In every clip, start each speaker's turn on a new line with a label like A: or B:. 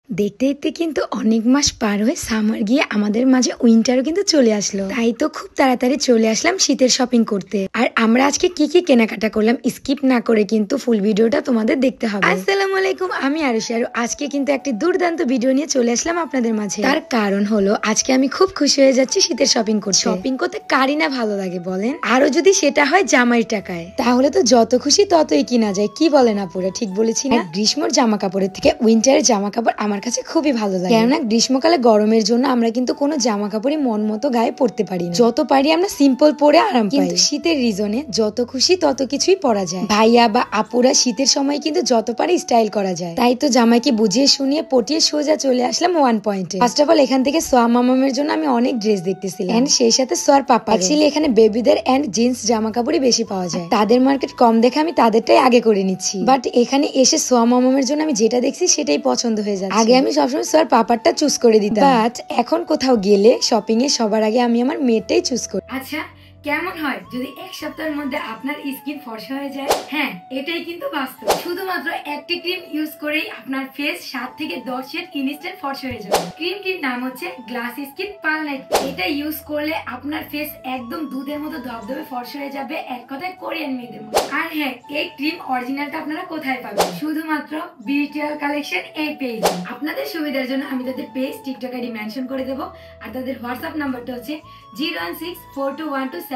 A: দেখতে দেখতে কিন্তু অনেক মাস পার হয়ে সামার গিয়ে আমাদের মাঝে উইন্টারও কিন্তু চলে আসলো। তাই তো খুব তাড়াতাড়ি চলে আসলাম শীতের শপিং করতে। আর আমরা আজকে কি কি কেনাকাটা করলাম স্কিপ না করে কিন্তু ফুল ভিডিওটা তোমাদের দেখতে হবে। আসসালামু আলাইকুম, আমি আরুষি। আর আজকে কিন্তু একটি দুর্দান্ত ভিডিও নিয়ে চলে আসলাম আপনাদের মাঝে। তার কারণ হলো আজকে আমি খুব খুশি হয়ে যাচ্ছি শীতের শপিং করতে। শপিং করতে কারই না ভালো লাগে বলেন, আরো যদি সেটা হয় জামাইয়ের টাকায়, তাহলে তো যত খুশি ততই কিনা যায়। কি বলেন আপুরা, ঠিক বলেছি না? গ্রীষ্মর জামা কাপড়ের থেকে উইন্টারের জামা কাপড় আমার কাছে খুবই ভালো লাগে। কেননা গ্রীষ্মকালে গরমের জন্য আমরা কিন্তু কোনো জামা কাপড়ই মন মতো গায়ে পরতে পারি না। যত পারি আমরা সিম্পল পরে আরাম পাই। কিন্তু শীতের রিজনে যত খুশি তত কিছুই পরা যায়। ভাইয়া বা আপুরা শীতের সময় কিন্তু যত পারে স্টাইল করা যায়। তাই তো জামাইকে বুঝিয়ে শুনিয়ে পটিয়ে সোজা চলে আসলাম ওয়ান পয়েন্টে। ফার্স্ট অফ অল এখান থেকে সোয়া মামামের জন্য আমি অনেক ড্রেস দেখতেছিলাম, এন্ড সেই সাথে সোয়ার পাপা। অ্যাকচুয়ালি এখানে বেবিদের এন্ড জিন্স জামা কাপড়ই বেশি পাওয়া যায়। তাদের মার্কেট কম দেখে আমি তাদেরটাই আগে করে নিচ্ছি। বাট এখানে এসে সোয়া মামামের জন্য আমি যেটা দেখছি সেটাই পছন্দ হয়ে যাচ্ছে। আগে আমি সবসময় সোয়ার পাপারটা চুজ করে দিতাম, বাট এখন কোথাও গেলে শপিং এ সবার আগে আমি আমার মেয়েটাই চুজ করি।
B: আচ্ছা, কেমন হয় যদি এক সপ্তাহের মধ্যে আপনার স্কিন ফর্সা হয়ে যায়? হ্যাঁ, এটাই কিন্তু বাস্তব। শুধুমাত্র একটি ক্রিম ইউজ করেই আপনার ফেস 7 থেকে 10 শেড ইনস্ট্যান্ট ফর্সা হয়ে যাবে। ক্রিমটির নাম হচ্ছে গ্লাস স্কিন পার্ল নাইট। এটা ইউজ করলে আপনার ফেস একদম দুধের মতো ধবধবে ফর্সা হয়ে যাবে, এক কথায় কোরিয়ান মেয়েদের মতো। আর হ্যাঁ, এই ক্রিম অরিজিনালটা আপনারা কোথায় পাবেন? শুধুমাত্র বিউটিয়াল কালেকশন এই পেজ। আপনাদের সুবিধার জন্য আমি তাদের পেজ টিকটক আইডি মেনশন করে দেবো, আর তাদের হোয়াটসঅ্যাপ নাম্বারটা হচ্ছে 01642127418।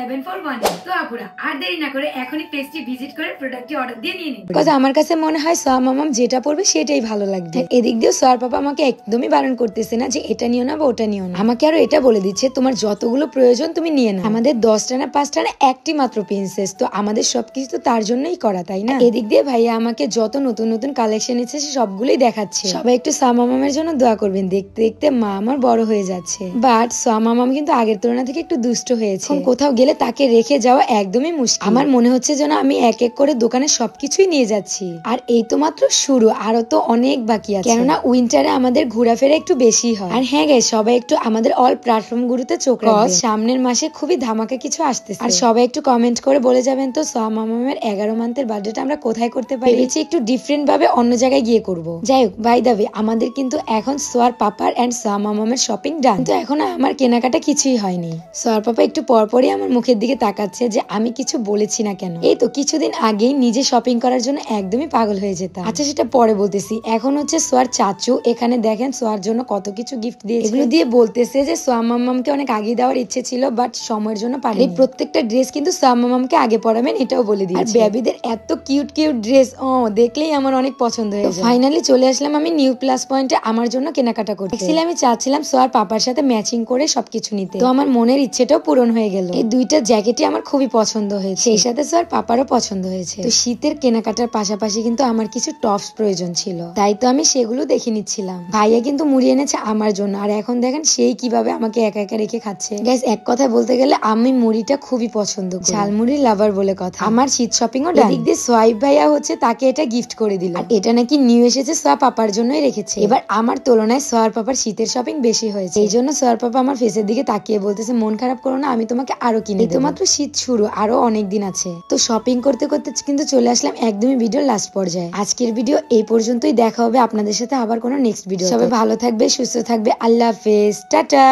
B: তো আপুরা আর দেরি না করে এখনই পেজটি ভিজিট করে প্রোডাক্টটি অর্ডার দিয়ে নিয়ে নিন।
A: বিকজ আমার কাছে মনে হয় সোয়া মামাম যেটা পড়বে সেটাই ভালো লাগবে। এদিক দিয়ে সোয়ার পাপা আমাকে একদমই বারণ করতেছে না যে এটা নিও না বা ওটা নিও না। আমাকে আরো এটা বলে দিচ্ছে তোমার যতগুলো প্রয়োজন তুমি নিয়ে নাও। আমাদের 10টা না 5টা না একটি মাত্র প্রিন্সেস, তো আমাদের সবকিছু তো তার জন্যই করা, তাই না? এদিক দিয়ে ভাইয়া আমাকে যত নতুন নতুন কালেকশন এসেছে সবগুলোই দেখাচ্ছে। সবাই একটু সোয়া মামামের জন্য দোয়া করবেন। দেখতে দেখতে মা আমার বড় হয়ে যাচ্ছে, বাট সোয়া মামাম কিন্তু আগের তুলনা থেকে একটু দুষ্ট হয়েছে। কোথাও গেলে তাকে রেখে যাওয়া একদমই মুশকিল। আমার মনে হচ্ছে যেন আমি এক এক করে দোকানে সবকিছুই নিয়ে যাচ্ছি। আর এই তো মাত্র শুরু, আরো তো অনেক বাকি আছে। কেননা উইন্টারে আমাদের ঘোরাফেরা একটু বেশি হয়। আর হ্যাঁ গাইস, সবাই একটু আমাদের অল প্ল্যাটফর্ম গুলোতে চোখ রাখবেন, সামনের মাসে খুবই ধামাকা কিছু আসতেছে। আর সবাই একটু কমেন্ট করে বলে যাবেন তো সোয়া মামামের 11 মান্থের বার্থডেটা আমরা কোথায় করতে পারি। ভেবেছি একটু ডিফারেন্ট ভাবে অন্য জায়গায় গিয়ে করব। যাই হোক, বাই দ্য ওয়ে আমাদের কিন্তু এখন সোয়ার পাপার এন্ড সোয়া মামামের শপিং ডান, কিন্তু এখন আমার কেনাকাটা কিছুই হয়নি। সোয়ার পাপা একটু পরপরই আমার মুখের দিকে তাকাচ্ছে যে আমি কিছু বলেছি না কেন। এই তো কিছুদিন আগেই নিজে শপিং করার জন্য একদমই পাগল হয়ে যেতাম। আচ্ছা, সেটা পরে বলতেছি। এখন হচ্ছে সোয়ার চাচু এখানে দেখেন সোয়ার জন্য কত কিছু গিফট দিয়েছে। এগুলো দিয়ে বলতেছে যে সোয়া মামামকে অনেক আগে দেওয়ার ইচ্ছে ছিল, বাট সময়ের জন্য পারিনি। প্রত্যেকটা ড্রেস কিন্তু সোয়া মামামকে আগে পরাবেন এটাও বলে দিয়েছে। আর বেবিদের এত কিউট কিউট ড্রেস দেখলেই আমার অনেক পছন্দ হয়ে যায়। ফাইনালি চলে আসলাম আমি নিউ প্লাস পয়েন্টে আমার জন্য কেনাকাটা করতে। অ্যাকচুয়ালি আমি চাচ্ছিলাম সোয়ার পাপার সাথে ম্যাচিং করে সবকিছু নিতে, তো আমার মনের ইচ্ছেটাও পূরণ হয়ে গেল। এই দুইটা জ্যাকেটই আমার খুবই পছন্দ হয়েছে, সেই সাথে সোয়ার পাপারও পছন্দ হয়েছে। তো শীতের কেনাকাটার পাশাপাশি কিন্তু আমার কিছু টপস প্রয়োজন ছিল, তাই তো আমি সেগুলো দেখে নিচ্ছিলাম। ভাইয়া কিন্তু মুড়ি এনেছে আমার জন্য, আর এখন দেখেন সেই কিভাবে আমাকে একা একা রেখে খাচ্ছে। গাইস, এক কথায় বলতে গেলে আমি মুড়িটা খুবই পছন্দ করি, ঝালমুড়ির লাভার বলে কথা। আমার শীত শপিং ও এদিক দিয়ে সোয়াইপ ভাইয়া হচ্ছে তাকে এটা গিফট করে দিল, আর এটা নাকি নিউ এসেছে সোয়া পাপার জন্যই রেখেছে। এবার আমার তুলনায় সোয়ার পাপার শীতের শপিং বেশি হয়েছে, এই জন্য সোয়ার পাপা আমার ফেসের দিকে তাকিয়ে বলতেছে মন খারাপ করো না, আমি তোমাকে আরো কিনে দেব। মাত্র শীত শুরু, আরো অনেক দিন আছে। তো শপিং করতে করতে কিন্তু চলে আসলাম একদমই ভিডিও লাস্ট পর্যায়ে। আজকের ভিডিও এই পর্যন্তই, দেখা হবে আপনাদের সাথে আবার কোনো নেক্সট ভিডিও। সবাই ভালো থাকবে, সুস্থ থাকবে, আল্লাহ হাফেজ, টাটা।